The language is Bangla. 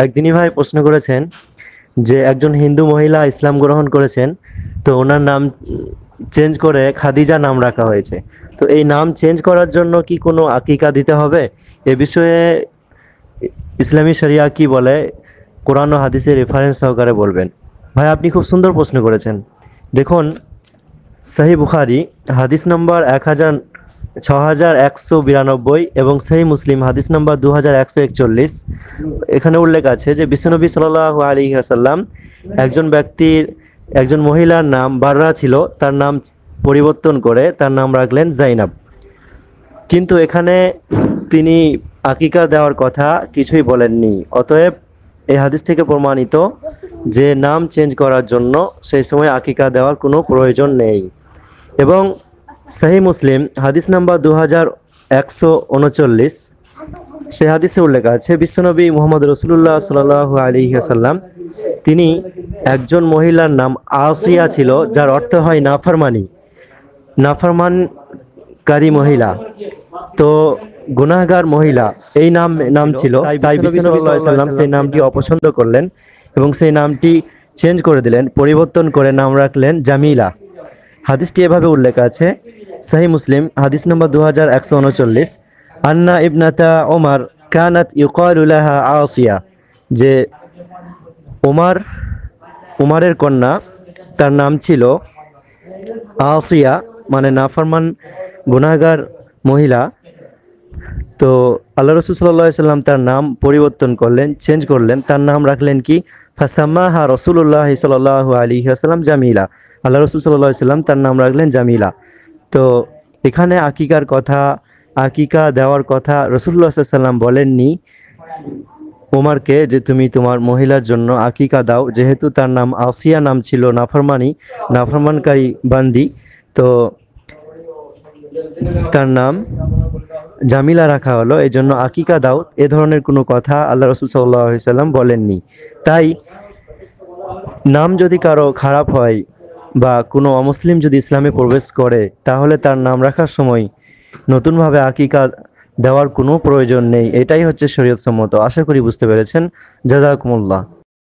একদিনই ভাই প্রশ্ন করেছেন যে একজন হিন্দু মহিলা ইসলাম গ্রহণ করেছেন, তো ওনার নাম চেঞ্জ করে খাদিজা নাম রাখা হয়েছে। তো এই নাম চেঞ্জ করার জন্য কি কোনো আকিকা দিতে হবে? এ বিষয়ে ইসলামী শরিয়া কি বলে, কোরআন ও হাদিসের রেফারেন্স সহকারে বলবেন। ভাই আপনি খুব সুন্দর প্রশ্ন করেছেন। দেখুন, সহি বুখারি হাদিস নম্বর 6192 এবং সহি মুসলিম হাদিস নম্বর 2141, এখানে উল্লেখ আছে যে বিশ্বনবী সাল্লাল্লাহু আলাইহি ওয়াসাল্লাম একজন মহিলার নাম বাররা ছিল, তার নাম পরিবর্তন করে তার নাম রাখলেন জাইনাব। কিন্তু এখানে তিনি আকিকা দেওয়ার কথা কিছুই বলেননি। অতএব এই হাদিস থেকে প্রমাণিত যে নাম চেঞ্জ করার জন্য সেই সময় আকিকা দেওয়ার কোনো প্রয়োজন নেই। এবং সহি মুসলিম হাদিস নাম্বার 2139, সে হাদিসে উল্লেখ আছে বিশ্বনবী মুহাম্মদ রাসূলুল্লাহ সাল্লাল্লাহু আলাইহি ওয়াসাল্লাম তিনি একজন মহিলার নাম আসিয়া ছিল, যার অর্থ হয় নাফরমানকারী মহিলা। তো গুনাহগার মহিলা এই নাম ছিল, তাই বিশ্বনবী সাল্লাল্লাহু আলাইহি ওয়াসাল্লাম সেই নামটি অপছন্দ করলেন এবং সেই নামটি চেঞ্জ করে দিলেন, পরিবর্তন করে নাম রাখলেন জামিলা। হাদিসটি এভাবে উল্লেখ আছে সহি মুসলিম হাদিস নম্বর 2139, আন্না ইবনাতা ওমর কানাত ইউকালু লাহা আসিয়া, যে উমারের কন্যা, তার নাম ছিল আসিয়া, মানে নাফরমান গুনাহগার মহিলা। তো আল্লাহ রাসূল সাল্লাল্লাহু আলাইহি সাল্লাম তার নাম পরিবর্তন করলেন, চেঞ্জ করলেন, তার নাম রাখলেন কি ফাসাম্মাহা রাসূলুল্লাহ সাল্লাল্লাহু আলাইহি ওয়াসাল্লাম জামিলা। আল্লাহ রাসূল সাল্লাল্লাহু আলাইহি সাল্লাম তার নাম রাখলেন জামিলা। তো এখানে আকিকা দেওয়ার কথা রাসূলুল্লাহ সাল্লাল্লাহু আলাইহি সাল্লাম বলেননি ওমরকে যে তুমি তোমার মহিলার জন্য আকিকা দাও, যেহেতু তার নাম আসিয়া নাম ছিল নাফরমানকারী বান্দি, তো তার নাম জামিলা রাখা হলো, এই জন্য আকিকা দাও, এ ধরনের কোনো কথা আল্লাহ রাসূল সাল্লাল্লাহু আলাইহি সাল্লাম বলেননি। তাই নাম যদি কারো খারাপ হয় বা কোনো অমুসলিম যদি ইসলামে প্রবেশ করে, তাহলে তার নাম রাখার সময় নতুনভাবে আকিকা দেওয়ার কোনো প্রয়োজন নেই। এটাই হচ্ছে শরীয়ত সম্মত। আশা করি বুঝতে পেরেছেন। জাযাকুমুল্লাহ।